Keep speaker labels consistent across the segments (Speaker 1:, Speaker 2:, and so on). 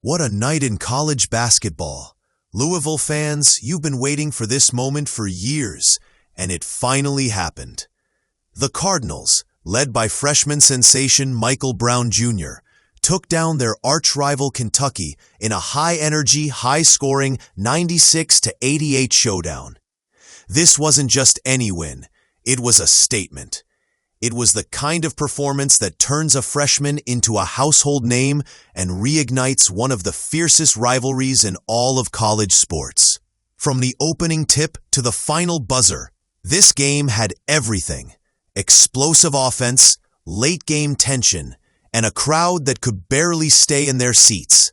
Speaker 1: What a night in college basketball. Louisville fans, you've been waiting for this moment for years, and it finally happened. The Cardinals, led by freshman sensation Michael Brown Jr., took down their arch-rival Kentucky in a high-energy, high-scoring 96-88 showdown. This wasn't just any win, it was a statement. It was the kind of performance that turns a freshman into a household name and reignites one of the fiercest rivalries in all of college sports. From the opening tip to the final buzzer, this game had everything: explosive offense, late-game tension, and a crowd that could barely stay in their seats.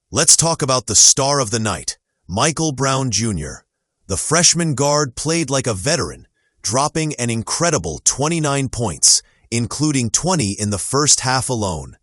Speaker 1: Let's talk about the star of the night, Michael Brown Jr. The freshman guard played like a veteran, dropping an incredible 29 points, including 20 in the first half alone.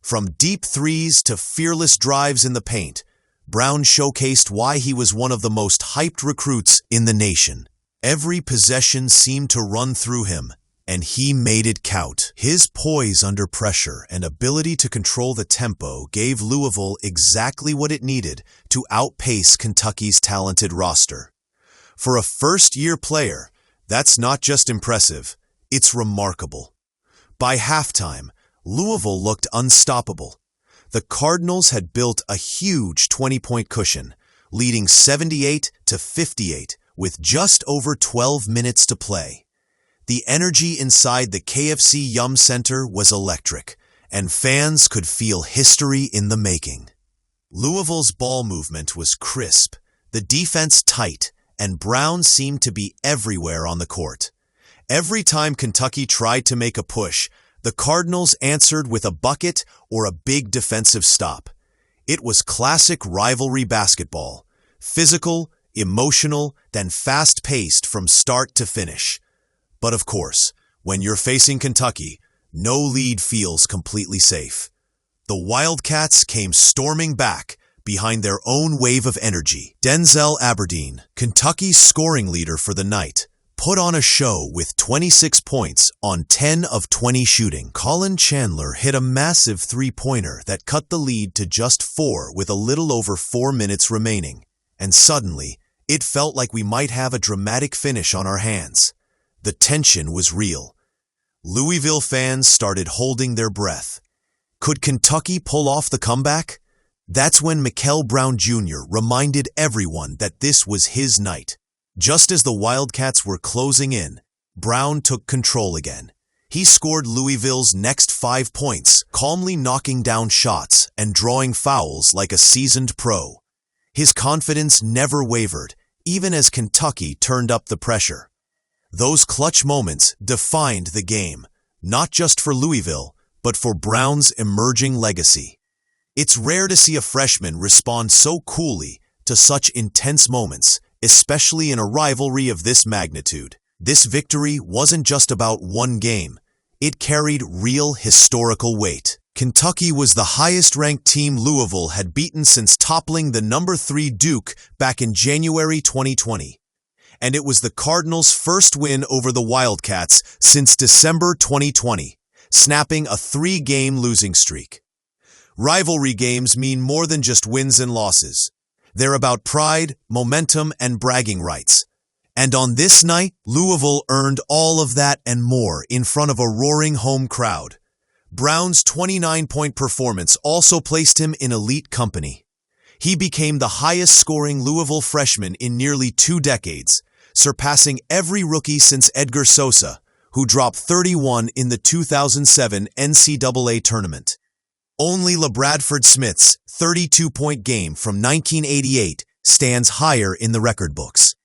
Speaker 1: From deep threes to fearless drives in the paint, Brown showcased why he was one of the most hyped recruits in the nation. Every possession seemed to run through him, and he made it count. His poise under pressure and ability to control the tempo gave Louisville exactly what it needed to outpace Kentucky's talented roster. For a first-year player, that's not just impressive, it's remarkable. By halftime, Louisville looked unstoppable. The Cardinals had built a huge 20-point cushion, leading 78-58 with just over 12 minutes to play. The energy inside the KFC Yum Center was electric, and fans could feel history in the making. Louisville's ball movement was crisp, the defense tight, and Brown seemed to be everywhere on the court. Every time Kentucky tried to make a push, the Cardinals answered with a bucket or a big defensive stop. It was classic rivalry basketball: physical, emotional, then fast-paced from start to finish. But of course, when you're facing Kentucky, no lead feels completely safe. The Wildcats came storming back, behind their own wave of energy. Denzel Aberdeen, Kentucky's scoring leader for the night, put on a show with 26 points on 10 of 20 shooting. Colin Chandler hit a massive three-pointer that cut the lead to just 4 with a little over 4 minutes remaining. And suddenly, it felt like we might have a dramatic finish on our hands. The tension was real. Louisville fans started holding their breath. Could Kentucky pull off the comeback? That's when Michael Brown Jr. reminded everyone that this was his night. Just as the Wildcats were closing in, Brown took control again. He scored Louisville's next 5 points, calmly knocking down shots and drawing fouls like a seasoned pro. His confidence never wavered, even as Kentucky turned up the pressure. Those clutch moments defined the game, not just for Louisville, but for Brown's emerging legacy. It's rare to see a freshman respond so coolly to such intense moments, especially in a rivalry of this magnitude. This victory wasn't just about one game. It carried real historical weight. Kentucky was the highest-ranked team Louisville had beaten since toppling the number 3 Duke back in January 2020. And it was the Cardinals' first win over the Wildcats since December 2020, snapping a 3-game losing streak. Rivalry games mean more than just wins and losses. They're about pride, momentum, and bragging rights. And on this night, Louisville earned all of that and more in front of a roaring home crowd. Brown's 29-point performance also placed him in elite company. He became the highest-scoring Louisville freshman in nearly 2 decades, surpassing every rookie since Edgar Sosa, who dropped 31 in the 2007 NCAA tournament. Only LaBradford Smith's 32-point game from 1988 stands higher in the record books.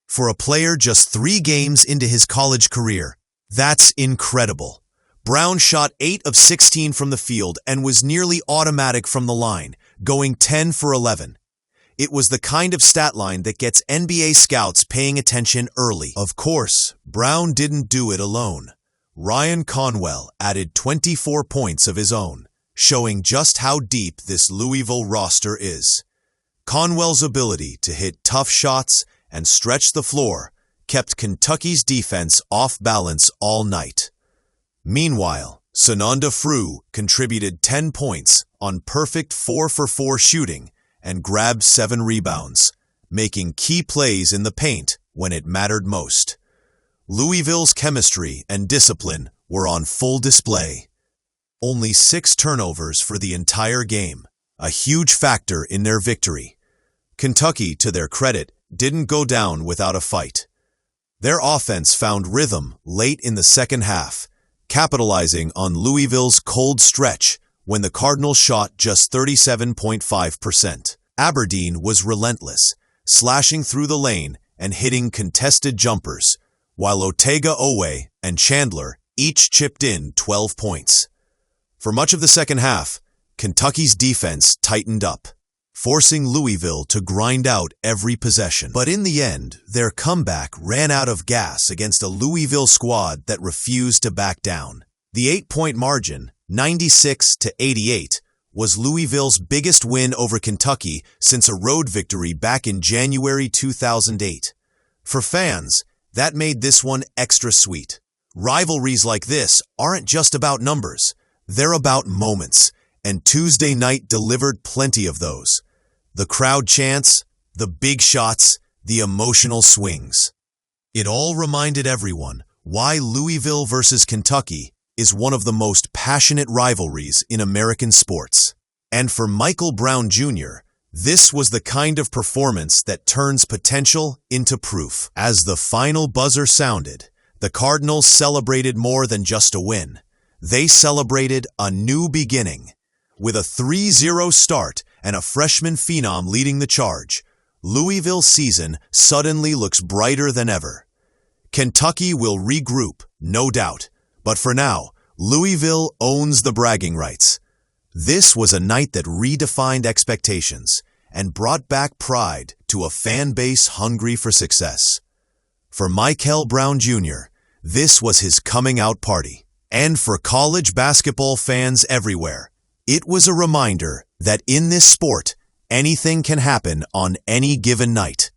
Speaker 1: For a player just 3 games into his college career, that's incredible. Brown shot 8 of 16 from the field and was nearly automatic from the line, going 10 for 11. It was the kind of stat line that gets NBA scouts paying attention early. Of course, Brown didn't do it alone. Ryan Conwell added 24 points of his own, showing just how deep this Louisville roster is. Conwell's ability to hit tough shots and stretch the floor kept Kentucky's defense off balance all night. Meanwhile, Sananda Frew contributed 10 points on perfect 4-for-4 shooting and grabbed 7 rebounds, making key plays in the paint when it mattered most. Louisville's chemistry and discipline were on full display. Only 6 turnovers for the entire game, a huge factor in their victory. Kentucky, to their credit, didn't go down without a fight. Their offense found rhythm late in the second half, capitalizing on Louisville's cold stretch when the Cardinals shot just 37.5%. Aberdeen was relentless, slashing through the lane and hitting contested jumpers, while Otega-Owe and Chandler each chipped in 12 points. For much of the second half, Kentucky's defense tightened up, forcing Louisville to grind out every possession. But in the end, their comeback ran out of gas against a Louisville squad that refused to back down. The 8-point margin, 96-88, was Louisville's biggest win over Kentucky since a road victory back in January 2008. For fans, that made this one extra sweet. Rivalries like this aren't just about numbers, they're about moments, and Tuesday night delivered plenty of those. The crowd chants, the big shots, the emotional swings. It all reminded everyone why Louisville versus Kentucky is one of the most passionate rivalries in American sports. And for Michael Brown Jr., this was the kind of performance that turns potential into proof. As the final buzzer sounded, the Cardinals celebrated more than just a win. They celebrated a new beginning. With a 3-0 start and a freshman phenom leading the charge, Louisville's season suddenly looks brighter than ever. Kentucky will regroup, no doubt, but for now, Louisville owns the bragging rights. This was a night that redefined expectations and brought back pride to a fan base hungry for success. For Michael Brown Jr., this was his coming out party. And for college basketball fans everywhere, it was a reminder that in this sport, anything can happen on any given night.